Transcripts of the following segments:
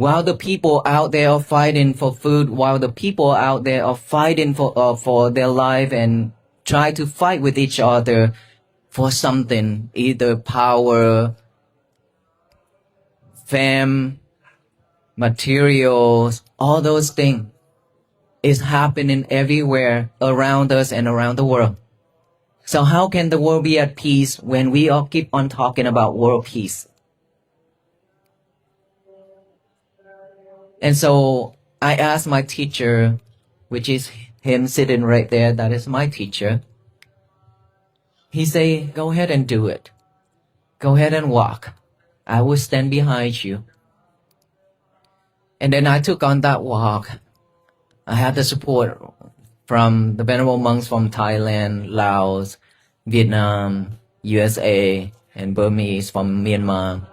While the people out there are fighting for food, while the people out there are fighting for their life and try to fight with each other for something, either power, fame, materials, all those things is happening everywhere around us and around the world. So how can the world be at peace when we all keep on talking about world peace? And so I asked my teacher, which is him sitting right there, that is my teacher. He said, go ahead and do it. Go ahead and walk. I will stand behind you. And then I took on that walk. I had the support from the venerable monks from Thailand, Laos, Vietnam, USA, and Burmese from Myanmar.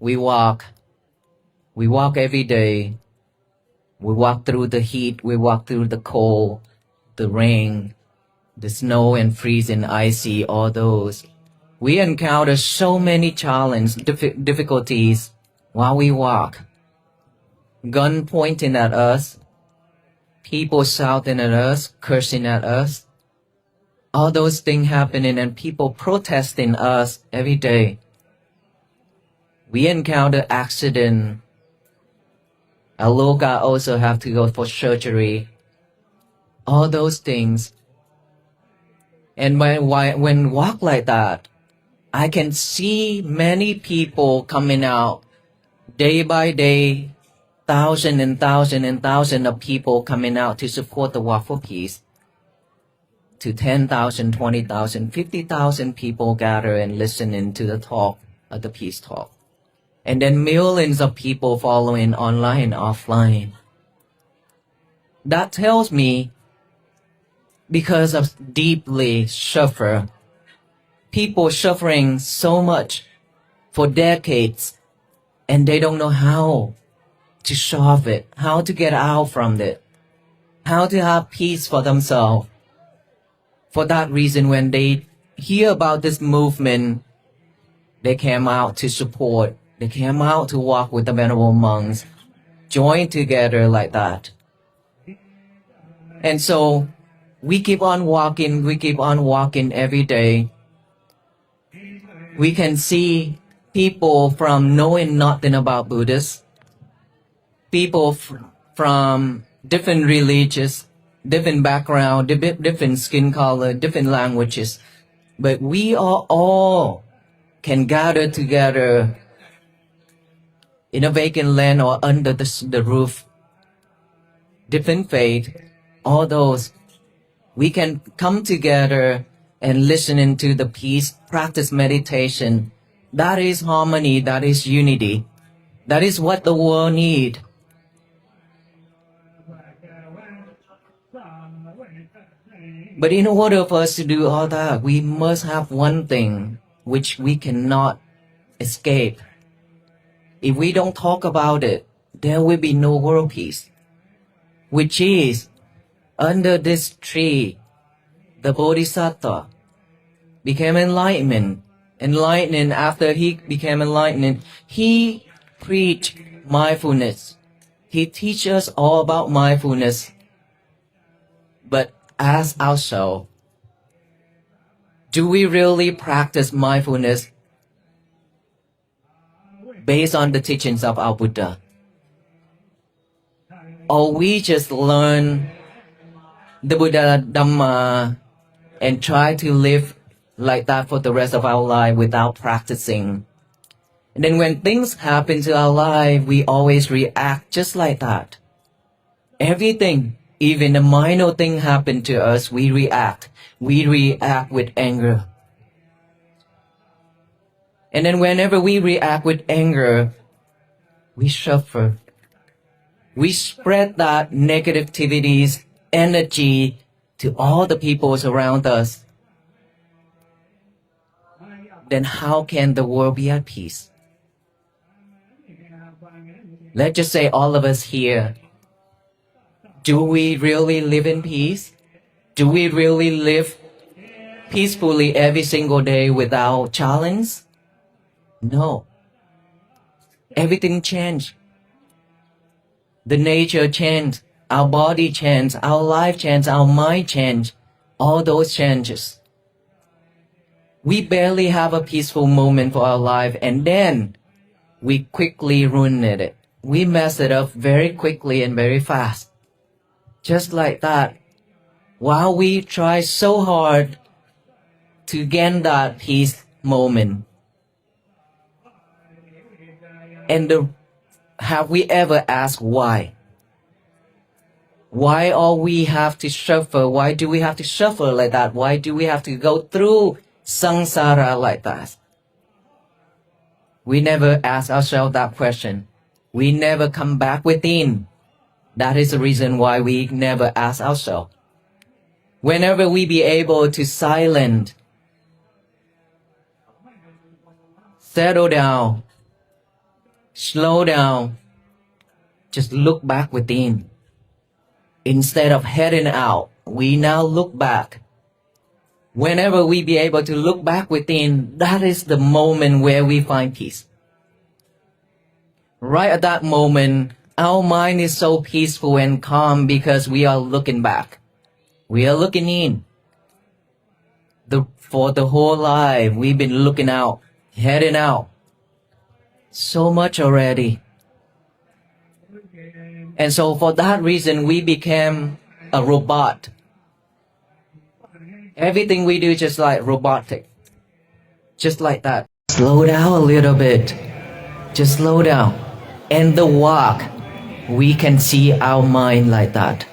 We walk every day. We walk through the heat, we walk through the cold, the rain, the snow and freezing, icy, all those. We encounter so many challenges, difficulties while we walk. Gun pointing at us, people shouting at us, cursing at us. All those things happening and people protesting us every day. We encounter accident. Aloka also have to go for surgery. All those things. And when walk like that, I can see many people coming out day by day, thousand and thousand and thousand of people coming out to support the walk for peace. To 10,000, 20,000, 50,000 people gather and listening to the talk, the peace talk. And then millions of people following online and offline. That tells me because of deeply suffer, people suffering so much for decades and they don't know how to solve it, how to get out from it, how to have peace for themselves. For that reason, when they hear about this movement, they came out to support. They came out to walk with the venerable monks, join together like that. And so we keep on walking every day. We can see people from knowing nothing about Buddhists, people from different religions, different background, different skin color, different languages. But we are all can gather together in a vacant land or under the roof. Different faith, all those. We can come together and listen into the peace, practice meditation. That is harmony, that is unity. That is what the world needs. But in order for us to do all that, we must have one thing which we cannot escape. If we don't talk about it, there will be no world peace. Which is, under this tree, the Bodhisattva became enlightened. After he became enlightened, he preached mindfulness. He teaches us all about mindfulness. But ask ourselves, do we really practice mindfulness based on the teachings of our Buddha? Or we just learn the Buddha Dhamma and try to live like that for the rest of our life without practicing? And then when things happen to our life, we always react just like that. Everything, even a minor thing happen to us, we react. We react with anger. And then whenever we react with anger, we suffer. We spread that negativity's energy to all the peoples around us. Then how can the world be at peace? Let's just say all of us here, do we really live in peace? Do we really live peacefully every single day without challenge? No. everything changed. The nature changed, our body changed, our life changed, our mind changed, all those changes. We barely have a peaceful moment for our life, and then we quickly ruined it. We messed it up very quickly and very fast. Just like that. While we try so hard to gain that peace moment. And have we ever asked why? Why all we have to suffer? Why do we have to suffer like that? Why do we have to go through samsara like that? We never ask ourselves that question. We never come back within. That is the reason why we never ask ourselves. Whenever we be able to silent, settle down, slow down, just look back within. Instead of heading out, we now look back. Whenever we be able to look back within, that is the moment where we find peace. Right at that moment, our mind is so peaceful and calm because we are looking back. We are looking in. For the whole life, we've been looking out, heading out. So much already. And so for that reason, we became a robot. Everything we do just like robotic. Just like that. Slow down a little bit. Just slow down. And the walk, we can see our mind like that.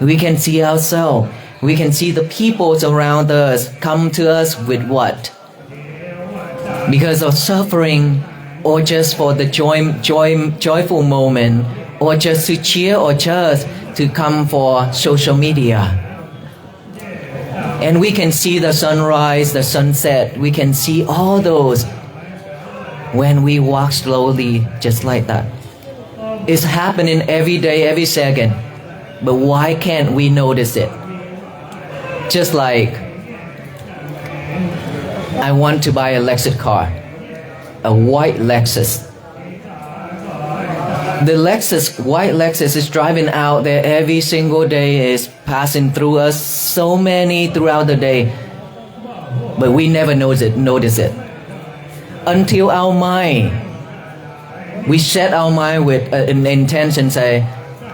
We can see ourselves. We can see the people around us come to us with what? Because of suffering, or just for the joyful moment, or just to cheer, or just to come for social media. And we can see the sunrise, the sunset. We can see all those when we walk slowly, just like that. It's happening every day, every second. But why can't we notice it? Just like I want to buy a Lexus car, a white Lexus. The white Lexus is driving out there every single day, is passing through us, so many throughout the day. But we never notice it. Until our mind, we set our mind with an intention, say,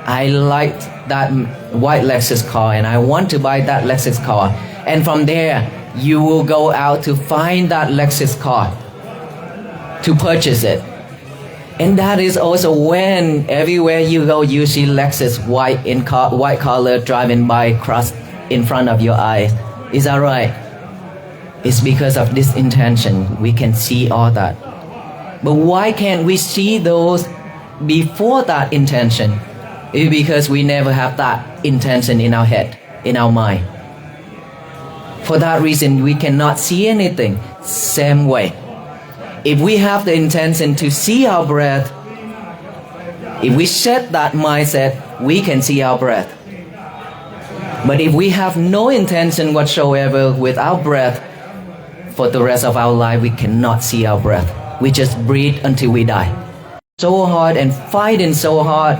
I like that white Lexus car and I want to buy that Lexus car. And from there, you will go out to find that Lexus car, to purchase it. And that is also when everywhere you go, you see Lexus white color driving by cross in front of your eyes. Is that right? It's because of this intention. We can see all that. But why can't we see those before that intention? It's because we never have that intention in our head, in our mind. For that reason, we cannot see anything. Same way. If we have the intention to see our breath, if we set that mindset, we can see our breath. But if we have no intention whatsoever with our breath, for the rest of our life, we cannot see our breath. We just breathe until we die. So hard and fighting so hard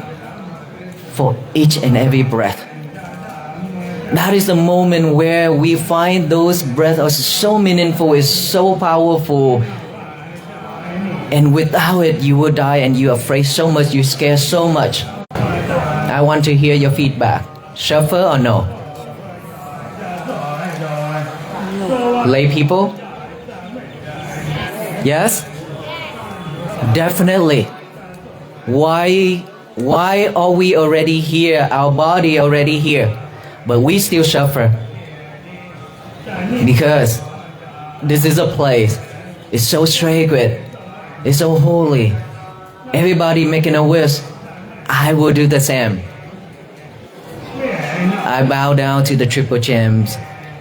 for each and every breath. That is the moment where we find those breaths are so meaningful, is so powerful. And without it, you will die and you're afraid so much, you're scared so much. I want to hear your feedback. Suffer or no? Lay people? Yes? Definitely. Why are we already here? Our body already here, but we still suffer. Because this is a place. It's so sacred. It's so holy. Everybody making a wish. I will do the same. I bow down to the triple gems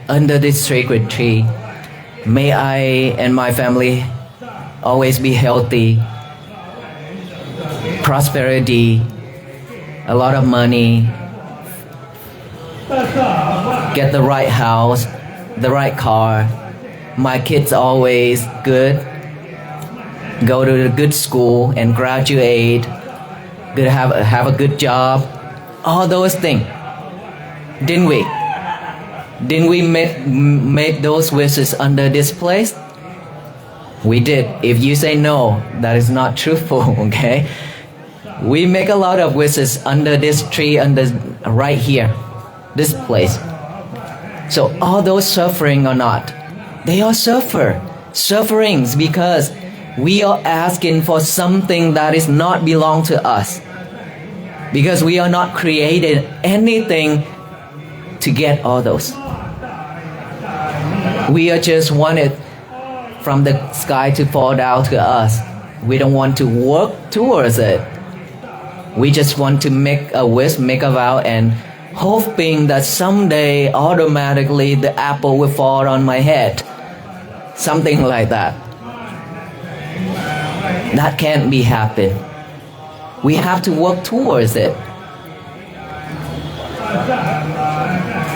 under this sacred tree. May I and my family always be healthy, prosperity, a lot of money, get the right house, the right car, my kids always good, go to a good school and graduate, have a good job, all those things. Didn't we? Didn't we make those wishes under this place? We did. If you say no, that is not truthful, okay? We make a lot of wishes under this tree, right here, this place. So all those suffering or not, they are sufferings because we are asking for something that is not belong to us. Because we are not created anything to get all those. We are just wanted from the sky to fall down to us. We don't want to work towards it. We just want to make a wish, make a vow, and hoping that someday automatically the apple will fall on my head. Something like that. That can't be happen. We have to work towards it.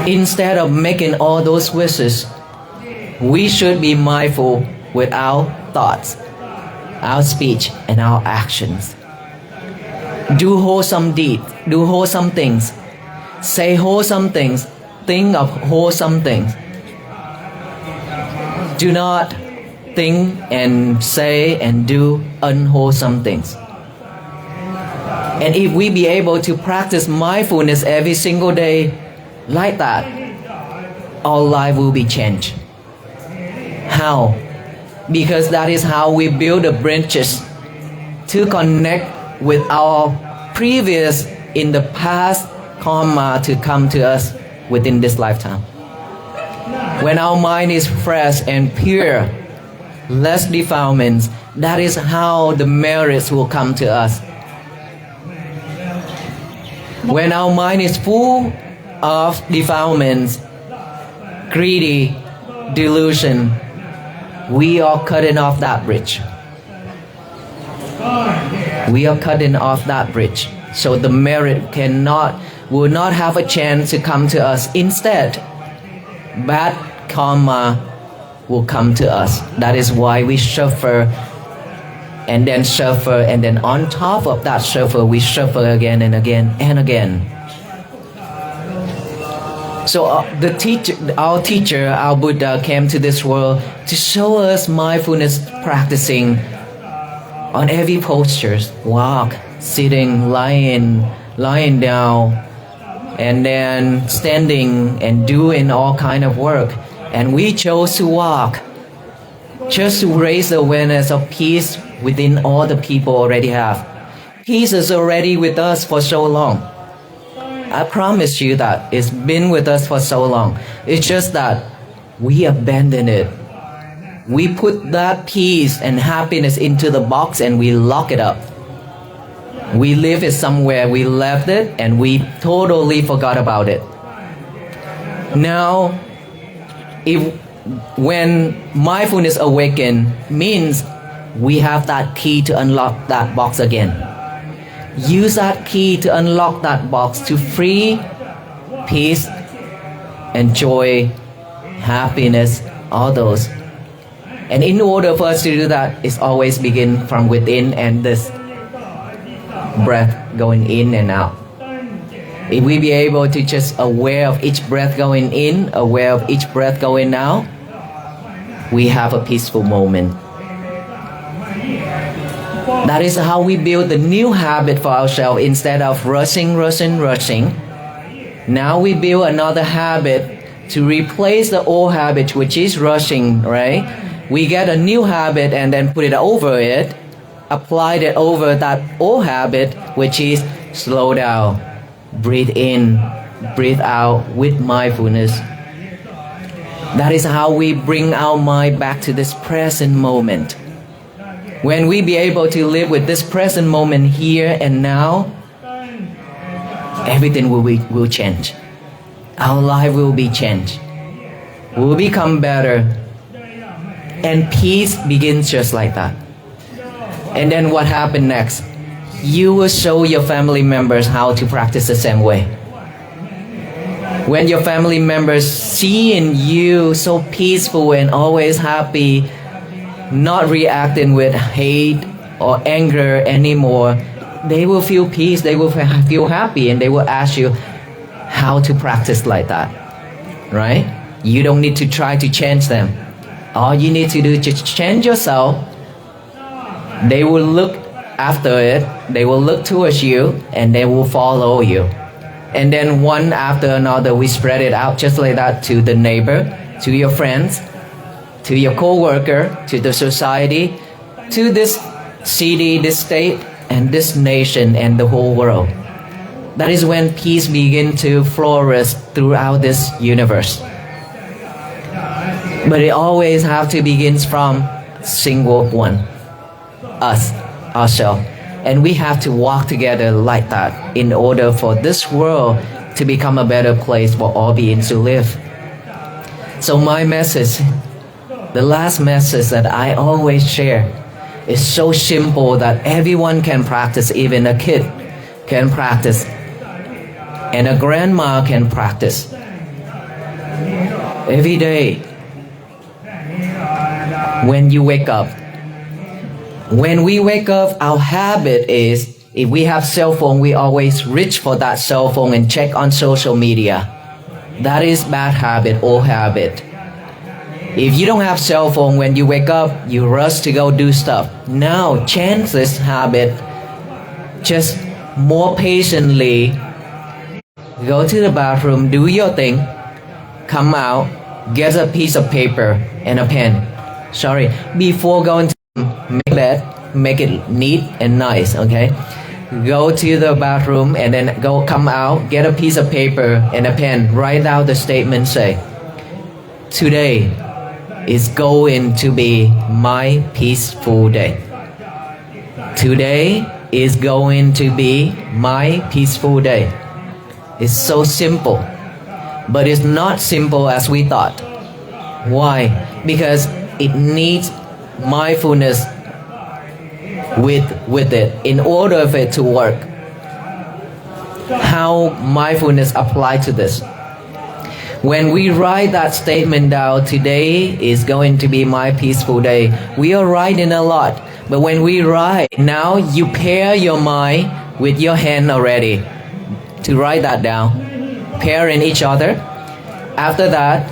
Instead of making all those wishes, we should be mindful with our thoughts, our speech, and our actions. Do wholesome deeds, do wholesome things, say wholesome things, think of wholesome things. Do not think and say and do unwholesome things. And if we be able to practice mindfulness every single day like that, our life will be changed. How? Because that is how we build the branches to connect with our previous in the past karma to come to us within this lifetime. When our mind is fresh and pure, less defilements, that is how the merits will come to us. When our mind is full of defilements, greedy, delusion, we are cutting off that bridge. We are cutting off that bridge. So the merit will not have a chance to come to us. Instead, bad karma will come to us. That is why we suffer and then on top of that suffer, we suffer again and again and again. So our teacher, our Buddha, came to this world to show us mindfulness practicing on every posture. Walk, sitting, lying down, and then standing and doing all kind of work. And we chose to walk, just to raise the awareness of peace within all the people already have. Peace is already with us for so long. I promise you that it's been with us for so long. It's just that we abandon it. We put that peace and happiness into the box and we lock it up. We leave it somewhere, we left it, and we totally forgot about it. Now, when mindfulness awaken means we have that key to unlock that box again. Use that key to unlock that box to free peace and joy, happiness, all those. And in order for us to do that, it's always begin from within and this breath going in and out. If we be able to just aware of each breath going in, aware of each breath going out, we have a peaceful moment. That is how we build the new habit for ourselves instead of rushing. Now we build another habit to replace the old habit, which is rushing, right? We get a new habit and then put it over it, apply it over that old habit, which is slow down, breathe in, breathe out with mindfulness. That is how we bring our mind back to this present moment. When we be able to live with this present moment here and now, everything will change. Our life will be changed. We'll become better. And peace begins just like that. And then what happened next? You will show your family members how to practice the same way. When your family members seeing you so peaceful and always happy, not reacting with hate or anger anymore, they will feel peace, they will feel happy, and they will ask you how to practice like that, right? You don't need to try to change them. All you need to do is just change yourself. They will look after it, they will look towards you, and they will follow you. And then one after another, we spread it out just like that to the neighbor, to your friends, to your co-worker, to the society, to this city, this state, and this nation, and the whole world. That is when peace begins to flourish throughout this universe. But it always have to begin from single one, us, ourselves. And we have to walk together like that in order for this world to become a better place for all beings to live. So my message, the last message that I always share, is so simple that everyone can practice, even a kid can practice, and a grandma can practice. Every day, when you wake up, when we wake up, our habit is, if we have cell phone, we always reach for that cell phone and check on social media. That is bad habit, old habit. If you don't have cell phone, when you wake up, you rush to go do stuff. Now, change this habit. Just more patiently, go to the bathroom, do your thing, come out, get a piece of paper and a pen. Before going to make bed, make it neat and nice, okay? Go to the bathroom and then come out, get a piece of paper and a pen, write out the statement, say, today is going to be my peaceful day. Today is going to be my peaceful day. It's so simple, but it's not simple as we thought. Why? Because it needs mindfulness with it in order for it to work. How mindfulness apply to this? When we write that statement down, today is going to be my peaceful day, we are writing a lot. But when we write, now you pair your mind with your hand already to write that down, pairing each other. After that,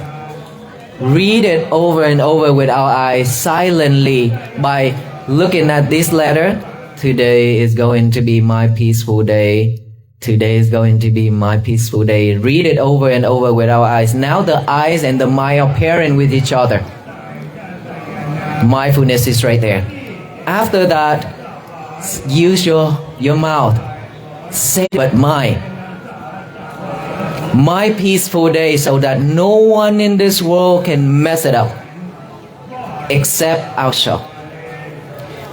read it over and over with our eyes silently by looking at this letter. Today is going to be my peaceful day. Today is going to be my peaceful day. Read it over and over with our eyes. Now the eyes and the mind are pairing with each other. Mindfulness is right there. After that, use your mouth. Say, but my peaceful day, so that no one in this world can mess it up except ourselves.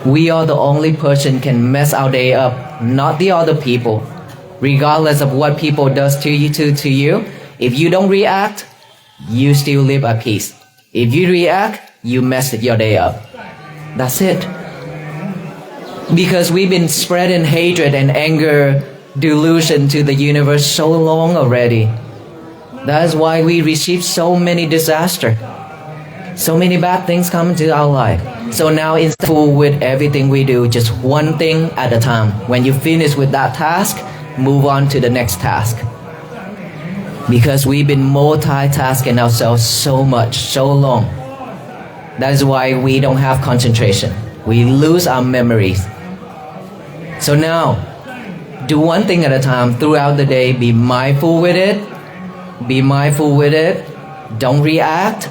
We are the only person can mess our day up, not the other people. Regardless of what people does to you, if you don't react, you still live at peace. If you react, you mess your day up. That's it. Because we've been spreading hatred and anger, delusion to the universe so long already. That's why we receive so many disasters. So many bad things come into our life. So now instead of with everything we do, just one thing at a time. When you finish with that task, move on to the next task. Because we've been multitasking ourselves so much, so long. That is why we don't have concentration. We lose our memories. So now, do one thing at a time throughout the day. Be mindful with it. Be mindful with it. Don't react.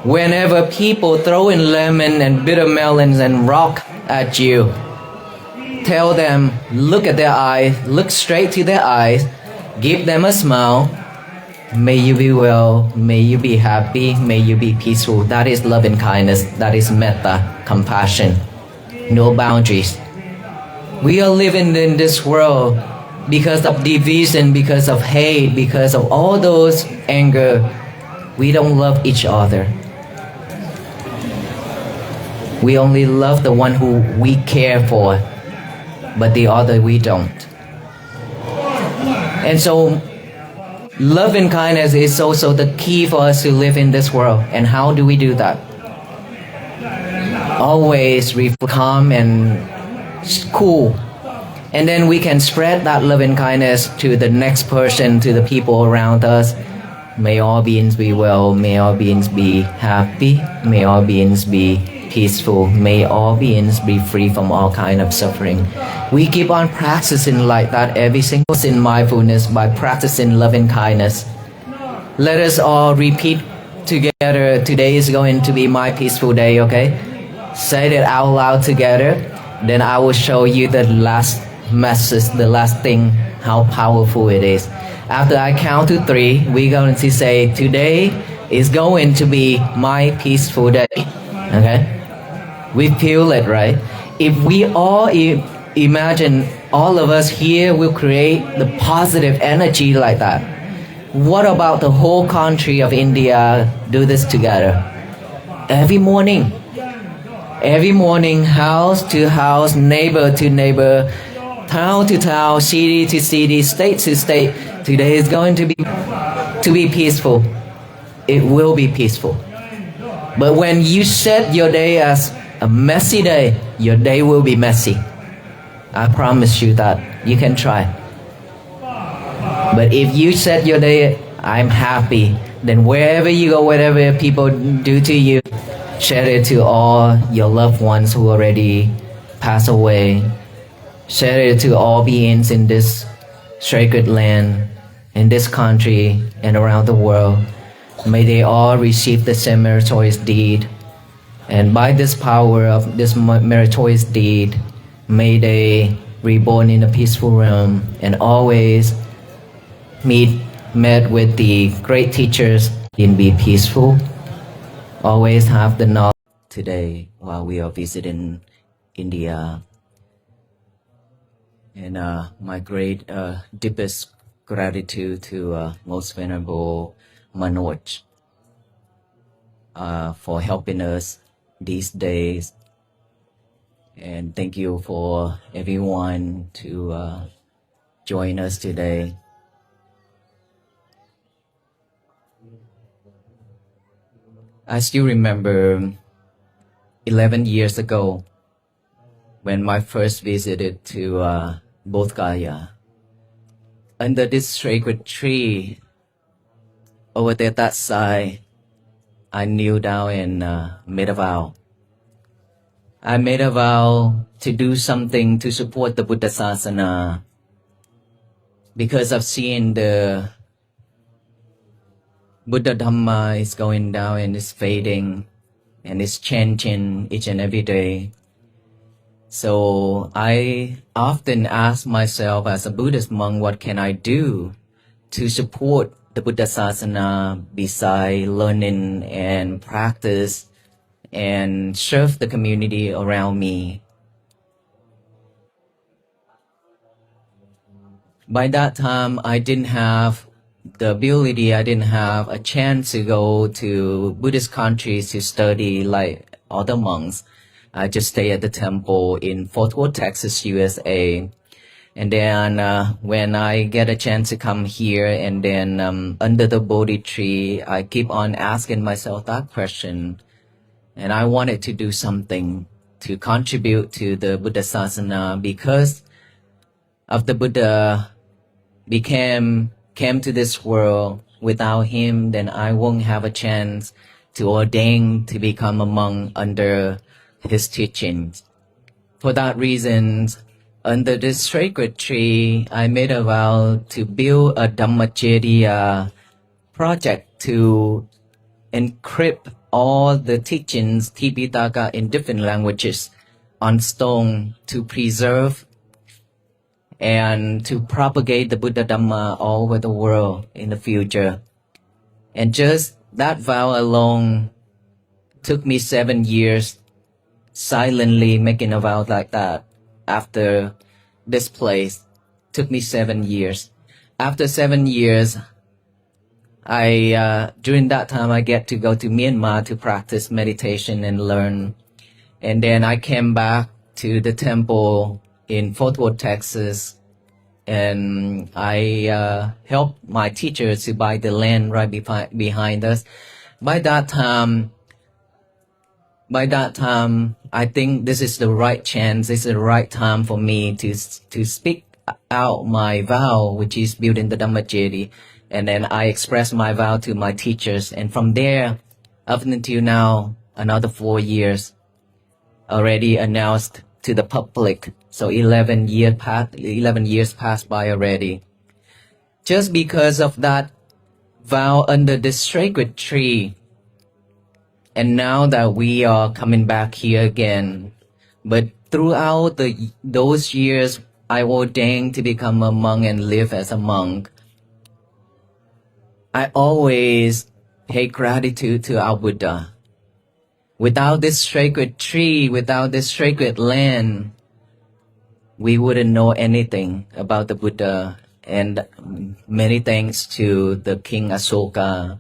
Whenever people throw in lemon and bitter melons and rock at you, tell them, look at their eyes, look straight to their eyes, give them a smile. May you be well, may you be happy, may you be peaceful. That is love and kindness. That is metta, compassion. No boundaries. We are living in this world because of division, because of hate, because of all those anger. We don't love each other. We only love the one who we care for, but the other we don't. And so love and kindness is also the key for us to live in this world. And how do we do that? always calm and cool. And then we can spread that love and kindness to the next person, to the people around us. May all beings be well. May all beings be happy. May all beings be peaceful. May all beings be free from all kind of suffering. We keep on practicing like that every single in mindfulness by practicing love and kindness. Let us all repeat together. Today is going to be my peaceful day, okay? Say it out loud together. Then I will show you the last message, the last thing, how powerful it is. After I count to 3, we're going to say, today is going to be my peaceful day. Okay? We feel it, right? If we all imagine all of us here will create the positive energy like that, what about the whole country of India do this together? Every morning, house to house, neighbor to neighbor, town to town, city to city, state to state. Today is going to be peaceful. It will be peaceful. But when you set your day as a messy day, your day will be messy. I promise you that. You can try. But if you set your day, I'm happy, then wherever you go, whatever people do to you, share it to all your loved ones who already passed away. Share it to all beings in this sacred land, in this country, and around the world. May they all receive the same meritorious deed. And by this power of this meritorious deed, may they reborn in a peaceful realm and always met with the great teachers and be peaceful. Always have the knowledge. Today, while we are visiting India, and my great deepest gratitude to Most Venerable Manoj for helping us these days. And thank you for everyone to join us today. I still remember 11 years ago when I first visited to Bodh Gaya. Under this sacred tree over there that side, I kneel down and made a vow. I made a vow to do something to support the Buddha Sasana because I've seen the Buddha Dhamma is going down and is fading and is changing each and every day. So I often ask myself as a Buddhist monk, what can I do to support the Buddha Sasana besides learning and practice and serve the community around me? By that time, I didn't have the ability, I didn't have a chance to go to Buddhist countries to study like other monks. I just stay at the temple in Fort Worth, Texas, USA. And then when I get a chance to come here and then under the Bodhi tree, I keep on asking myself that question. And I wanted to do something to contribute to the Buddha Sasana because of the Buddha came to this world. Without him, then I won't have a chance to ordain to become a monk under his teachings. For that reason, under this sacred tree, I made a vow to build a Dhammacharya project to encrypt all the teachings, Tipitaka, in different languages on stone to preserve and to propagate the Buddha Dhamma all over the world in the future. And just that vow alone took me 7 years silently making a vow like that. After this place, took me 7 years. After 7 years, during that time, I get to go to Myanmar to practice meditation and learn. And then I came back to the temple in Fort Worth, Texas, and I helped my teachers to buy the land right behind us. By that time, by that time, I think this is the right chance. This is the right time for me to speak out my vow, which is built in the Dhammajedi. And then I express my vow to my teachers. And from there, up until now, another 4 years already announced to the public. So 11 years passed by already. Just because of that vow under this sacred tree. And now that we are coming back here again, but throughout those years, I ordained to become a monk and live as a monk. I always pay gratitude to our Buddha. Without this sacred tree, without this sacred land, we wouldn't know anything about the Buddha. And many thanks to the King Asoka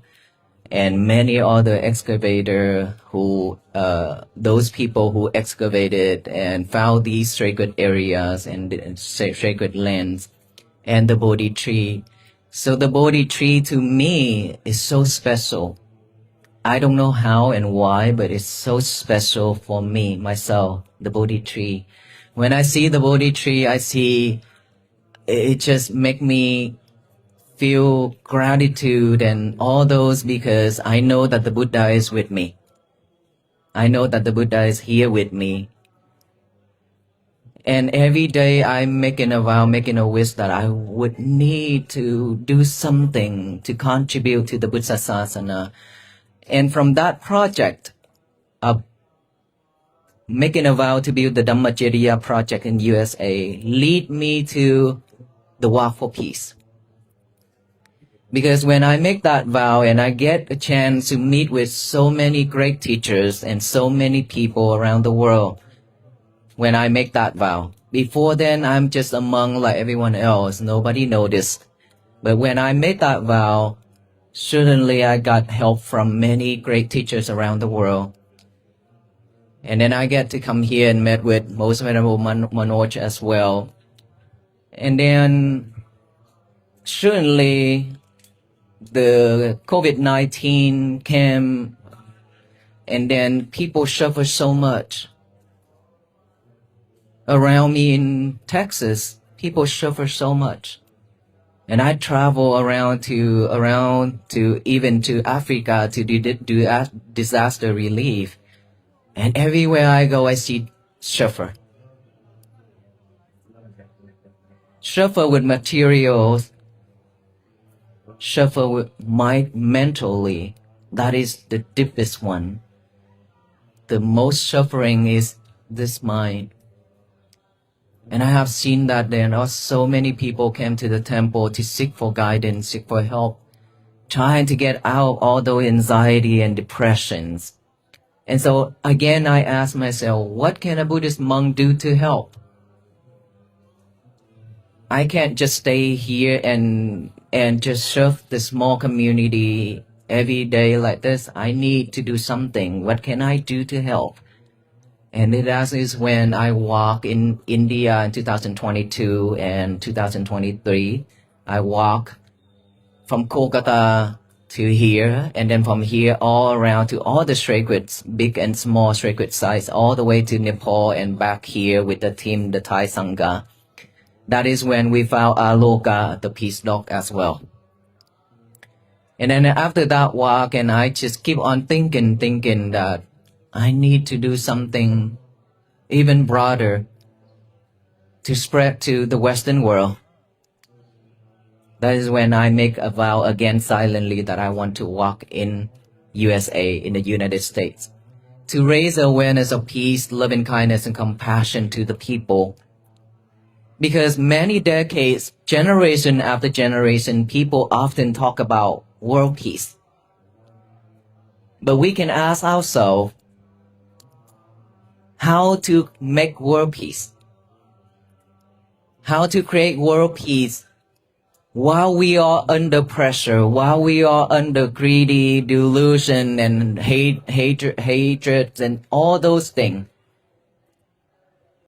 and many other excavator who, those people who excavated and found these sacred areas and sacred lands and the Bodhi tree. So the Bodhi tree to me is so special. I don't know how and why, but it's so special for me, myself, the Bodhi tree. When I see the Bodhi tree, I see it just make me feel gratitude and all those because I know that the Buddha is with me. I know that the Buddha is here with me. And every day I'm making a vow, making a wish that I would need to do something to contribute to the Buddha Sasana. And from that project, making a vow to build the Dhammajeriya project in USA lead me to the Walk for Peace. Because when I make that vow and I get a chance to meet with so many great teachers and so many people around the world, when I make that vow, before then I'm just a monk like everyone else, nobody noticed. But when I made that vow, suddenly I got help from many great teachers around the world. And then I get to come here and met with Most Venerable Manoj as well. And then suddenly the COVID-19 came, and then people suffer so much. Around me in Texas, people suffer so much. And I travel around to even to Africa to do disaster relief. And everywhere I go, I see suffer. Suffer with materials, suffer with mentally. That is the deepest one. The most suffering is this mind. And I have seen that there are so many people came to the temple to seek for guidance, seek for help, trying to get out all those anxiety and depressions. And so again, I ask myself, what can a Buddhist monk do to help? I can't just stay here and just serve the small community every day like this. I need to do something. What can I do to help? And that is when I walk in India in 2022 and 2023. I walk from Kolkata to here, and then from here all around to all the sacred, big and small sacred sites, all the way to Nepal and back here with the team, the Thai Sangha. That is when we found Aloka, the peace dog as well. And then after that walk, and I just keep on thinking that I need to do something even broader to spread to the Western world. That is when I make a vow again silently that I want to walk in USA, in the United States, to raise awareness of peace, loving kindness, and compassion to the people. Because many decades, generation after generation, people often talk about world peace. But we can ask ourselves, how to make world peace? How to create world peace while we are under pressure, while we are under greedy, delusion, and hatred, and all those things.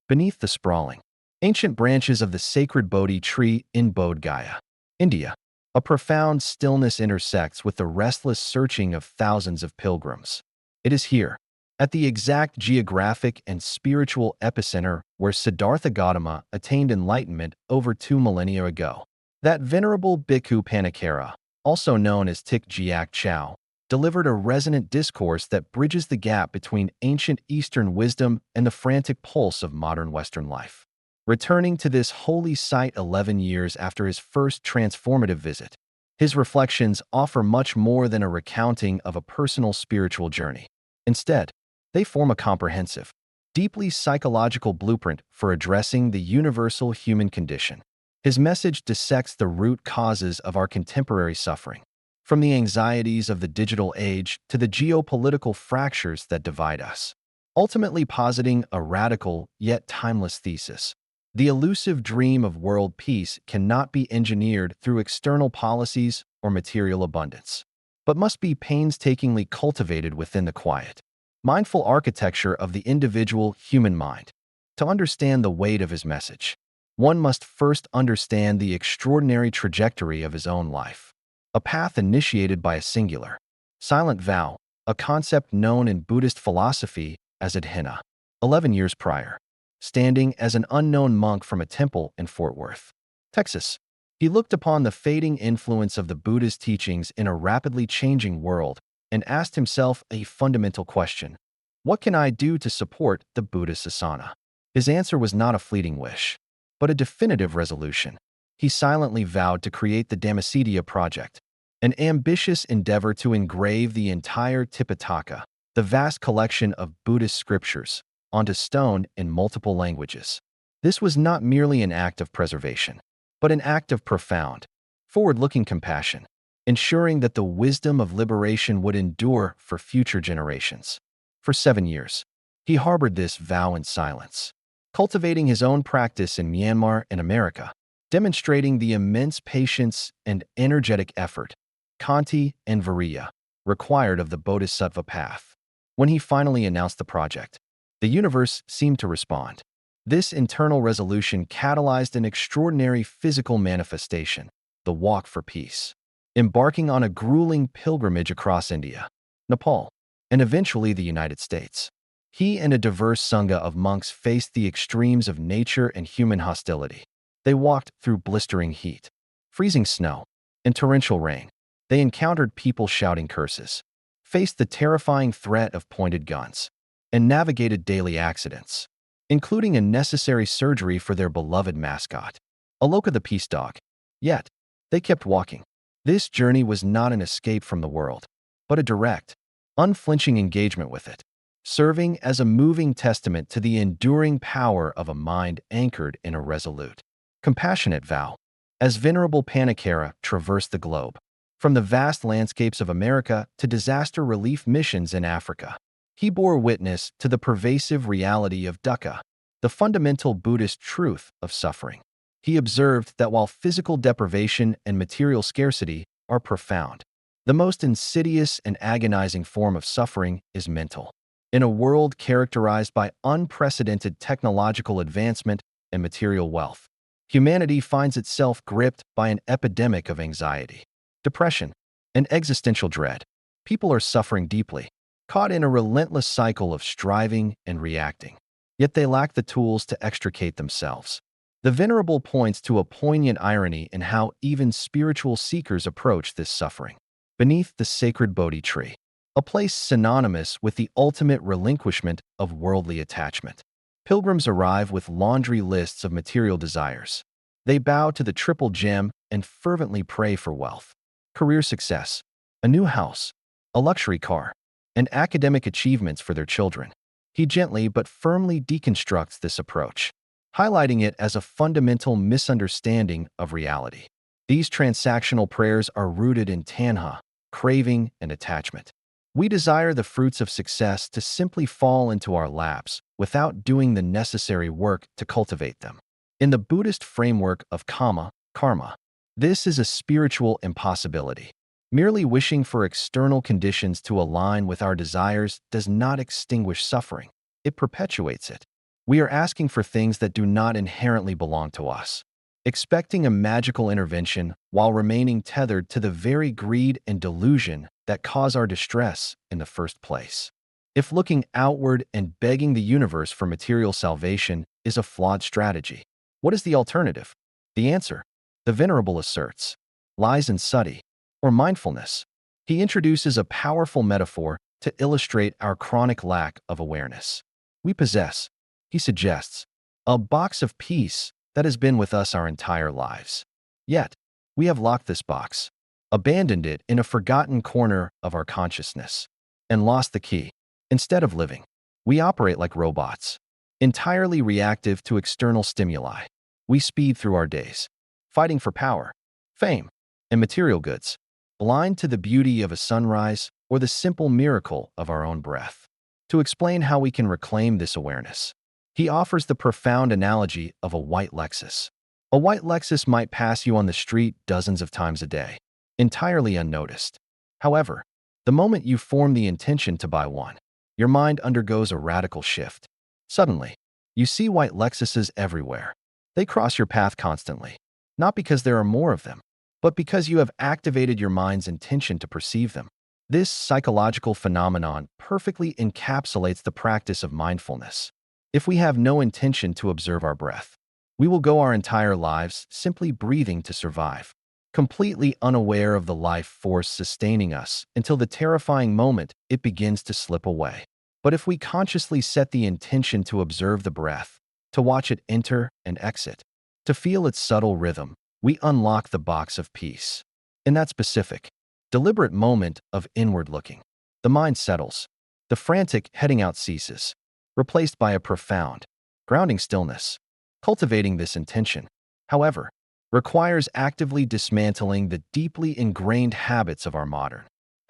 Beneath the sprawling, ancient branches of the sacred Bodhi tree in Bodh Gaya, India, a profound stillness intersects with the restless searching of thousands of pilgrims. It is here, at the exact geographic and spiritual epicenter where Siddhartha Gautama attained enlightenment over 2 millennia ago. That venerable Bhikkhu Pannakara, also known as Tik Jiak Chow, delivered a resonant discourse that bridges the gap between ancient Eastern wisdom and the frantic pulse of modern Western life. Returning to this holy site 11 years after his first transformative visit, his reflections offer much more than a recounting of a personal spiritual journey. Instead, they form a comprehensive, deeply psychological blueprint for addressing the universal human condition. His message dissects the root causes of our contemporary suffering, from the anxieties of the digital age to the geopolitical fractures that divide us, ultimately positing a radical yet timeless thesis. The elusive dream of world peace cannot be engineered through external policies or material abundance, but must be painstakingly cultivated within the quiet, mindful architecture of the individual human mind. To understand the weight of his message, one must first understand the extraordinary trajectory of his own life. A path initiated by a singular, silent vow, a concept known in Buddhist philosophy as adhina. 11 years prior, standing as an unknown monk from a temple in Fort Worth, Texas, he looked upon the fading influence of the Buddha's teachings in a rapidly changing world and asked himself a fundamental question: what can I do to support the Buddhist sasana? His answer was not a fleeting wish, but a definitive resolution. He silently vowed to create the Dhammaseddha Project, an ambitious endeavor to engrave the entire Tipitaka, the vast collection of Buddhist scriptures, onto stone in multiple languages. This was not merely an act of preservation, but an act of profound, forward-looking compassion, ensuring that the wisdom of liberation would endure for future generations. For 7 years, he harbored this vow in silence, cultivating his own practice in Myanmar and America, demonstrating the immense patience and energetic effort, Khanti and Virya, required of the Bodhisattva path. When he finally announced the project, the universe seemed to respond. This internal resolution catalyzed an extraordinary physical manifestation, the Walk for Peace. Embarking on a grueling pilgrimage across India, Nepal, and eventually the United States, he and a diverse sangha of monks faced the extremes of nature and human hostility. They walked through blistering heat, freezing snow, and torrential rain. They encountered people shouting curses, faced the terrifying threat of pointed guns, and navigated daily accidents, including a necessary surgery for their beloved mascot, Aloka the peace dog. Yet, they kept walking. This journey was not an escape from the world, but a direct, unflinching engagement with it, serving as a moving testament to the enduring power of a mind anchored in a resolute, compassionate vow. As Venerable Pannakara traversed the globe, from the vast landscapes of America to disaster relief missions in Africa, he bore witness to the pervasive reality of dukkha, the fundamental Buddhist truth of suffering. He observed that while physical deprivation and material scarcity are profound, the most insidious and agonizing form of suffering is mental. In a world characterized by unprecedented technological advancement and material wealth, humanity finds itself gripped by an epidemic of anxiety, depression, and existential dread. People are suffering deeply, caught in a relentless cycle of striving and reacting, yet they lack the tools to extricate themselves. The Venerable points to a poignant irony in how even spiritual seekers approach this suffering. Beneath the sacred Bodhi tree, a place synonymous with the ultimate relinquishment of worldly attachment, pilgrims arrive with laundry lists of material desires. They bow to the triple gem and fervently pray for wealth, career success, a new house, a luxury car, and academic achievements for their children. He gently but firmly deconstructs this approach, highlighting it as a fundamental misunderstanding of reality. These transactional prayers are rooted in tanha, craving, and attachment. We desire the fruits of success to simply fall into our laps without doing the necessary work to cultivate them. In the Buddhist framework of karma, this is a spiritual impossibility. Merely wishing for external conditions to align with our desires does not extinguish suffering. It perpetuates it. We are asking for things that do not inherently belong to us, expecting a magical intervention while remaining tethered to the very greed and delusion that cause our distress in the first place. If looking outward and begging the universe for material salvation is a flawed strategy, what is the alternative? The answer, the Venerable asserts, lies in sati, or mindfulness. He introduces a powerful metaphor to illustrate our chronic lack of awareness. We possess, he suggests, a box of peace that has been with us our entire lives. Yet, we have locked this box, abandoned it in a forgotten corner of our consciousness, and lost the key. Instead of living, we operate like robots, entirely reactive to external stimuli. We speed through our days, fighting for power, fame, and material goods, blind to the beauty of a sunrise or the simple miracle of our own breath. To explain how we can reclaim this awareness, he offers the profound analogy of a white Lexus. A white Lexus might pass you on the street dozens of times a day, entirely unnoticed. However, the moment you form the intention to buy one, your mind undergoes a radical shift. Suddenly, you see white Lexuses everywhere. They cross your path constantly, not because there are more of them, but because you have activated your mind's intention to perceive them. This psychological phenomenon perfectly encapsulates the practice of mindfulness. If we have no intention to observe our breath, we will go our entire lives simply breathing to survive, completely unaware of the life force sustaining us until the terrifying moment it begins to slip away. But if we consciously set the intention to observe the breath, to watch it enter and exit, to feel its subtle rhythm, we unlock the box of peace. In that specific, deliberate moment of inward looking, the mind settles. The frantic heading out ceases, replaced by a profound, grounding stillness. Cultivating this intention, however, requires actively dismantling the deeply ingrained habits of our modern,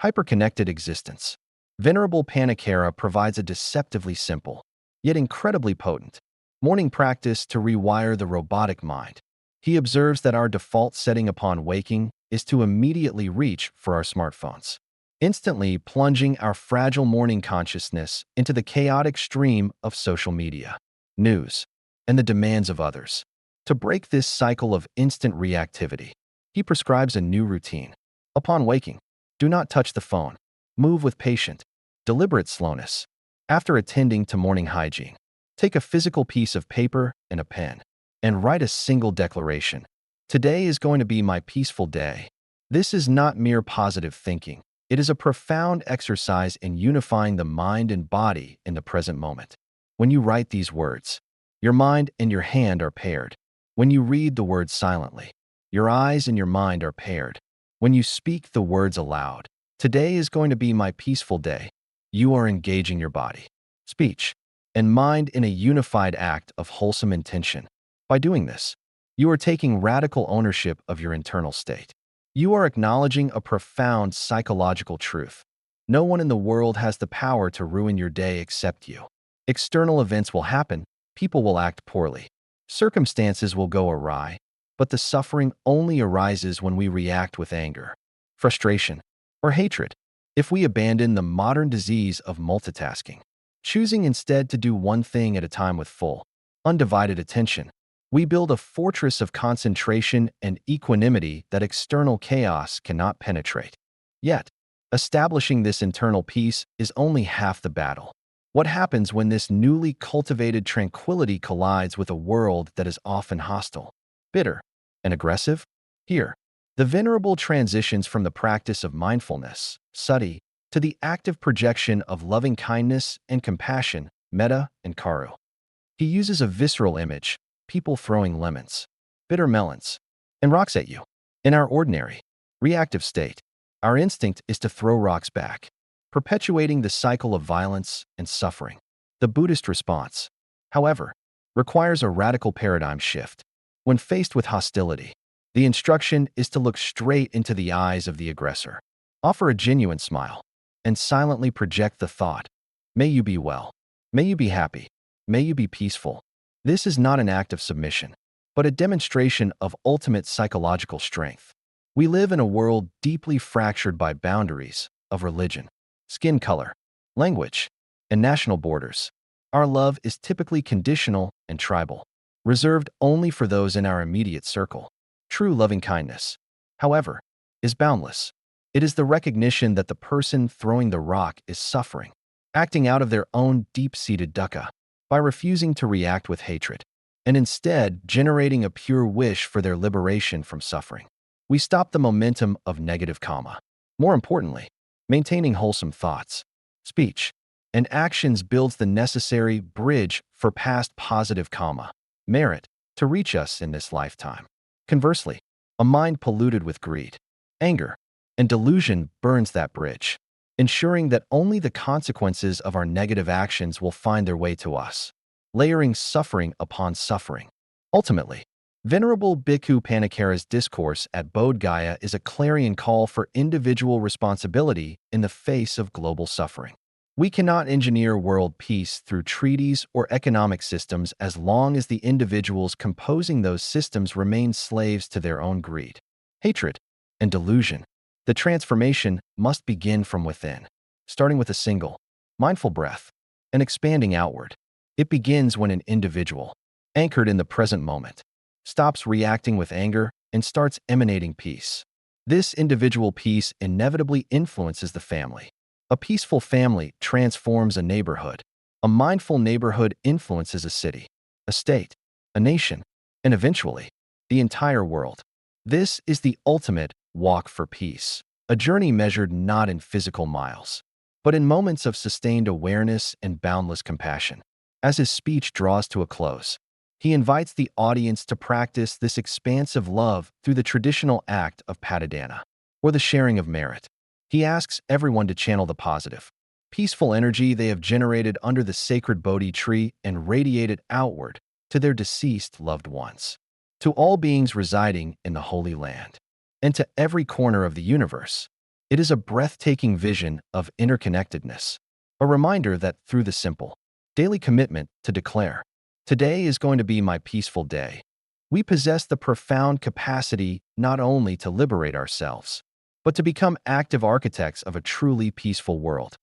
hyperconnected existence. Venerable Pannakara provides a deceptively simple, yet incredibly potent, morning practice to rewire the robotic mind. He observes that our default setting upon waking is to immediately reach for our smartphones, instantly plunging our fragile morning consciousness into the chaotic stream of social media, news, and the demands of others. To break this cycle of instant reactivity, he prescribes a new routine. Upon waking, do not touch the phone. Move with patient, deliberate slowness. After attending to morning hygiene, take a physical piece of paper and a pen and write a single declaration. Today is going to be my peaceful day. This is not mere positive thinking. It is a profound exercise in unifying the mind and body in the present moment. When you write these words, your mind and your hand are paired. When you read the words silently, your eyes and your mind are paired. When you speak the words aloud, today is going to be my peaceful day, you are engaging your body, speech, and mind in a unified act of wholesome intention. By doing this, you are taking radical ownership of your internal state. You are acknowledging a profound psychological truth. No one in the world has the power to ruin your day except you. External events will happen, people will act poorly, circumstances will go awry, but the suffering only arises when we react with anger, frustration, or hatred. If we abandon the modern disease of multitasking, choosing instead to do one thing at a time with full, undivided attention, we build a fortress of concentration and equanimity that external chaos cannot penetrate. Yet, establishing this internal peace is only half the battle. What happens when this newly cultivated tranquility collides with a world that is often hostile, bitter, and aggressive? Here, the Venerable transitions from the practice of mindfulness, sati, to the active projection of loving kindness and compassion, metta and karu. He uses a visceral image, people throwing lemons, bitter melons, and rocks at you. In our ordinary, reactive state, our instinct is to throw rocks back, perpetuating the cycle of violence and suffering. The Buddhist response, however, requires a radical paradigm shift. When faced with hostility, the instruction is to look straight into the eyes of the aggressor, offer a genuine smile, and silently project the thought, "May you be well. May you be happy. May you be peaceful." This is not an act of submission, but a demonstration of ultimate psychological strength. We live in a world deeply fractured by boundaries of religion, skin color, language, and national borders. Our love is typically conditional and tribal, reserved only for those in our immediate circle. True loving-kindness, however, is boundless. It is the recognition that the person throwing the rock is suffering, acting out of their own deep-seated dukkha, by refusing to react with hatred, and instead generating a pure wish for their liberation from suffering. We stop the momentum of negative karma. More importantly, maintaining wholesome thoughts, speech, and actions builds the necessary bridge for past positive karma, merit, to reach us in this lifetime. Conversely, a mind polluted with greed, anger, and delusion burns that bridge, ensuring that only the consequences of our negative actions will find their way to us, layering suffering upon suffering. Ultimately, Venerable Bhikkhu Pannakara's discourse at Bodh Gaya is a clarion call for individual responsibility in the face of global suffering. We cannot engineer world peace through treaties or economic systems as long as the individuals composing those systems remain slaves to their own greed, hatred, and delusion. The transformation must begin from within, starting with a single, mindful breath and expanding outward. It begins when an individual, anchored in the present moment, stops reacting with anger and starts emanating peace. This individual peace inevitably influences the family. A peaceful family transforms a neighborhood. A mindful neighborhood influences a city, a state, a nation, and eventually, the entire world. This is the ultimate walk for peace, a journey measured not in physical miles, but in moments of sustained awareness and boundless compassion. As his speech draws to a close, he invites the audience to practice this expansive love through the traditional act of patadana, or the sharing of merit. He asks everyone to channel the positive, peaceful energy they have generated under the sacred Bodhi tree and radiate it outward to their deceased loved ones, to all beings residing in the Holy Land, and to every corner of the universe. It is a breathtaking vision of interconnectedness, a reminder that through the simple, daily commitment to declare, "Today is going to be my peaceful day," we possess the profound capacity not only to liberate ourselves, but to become active architects of a truly peaceful world.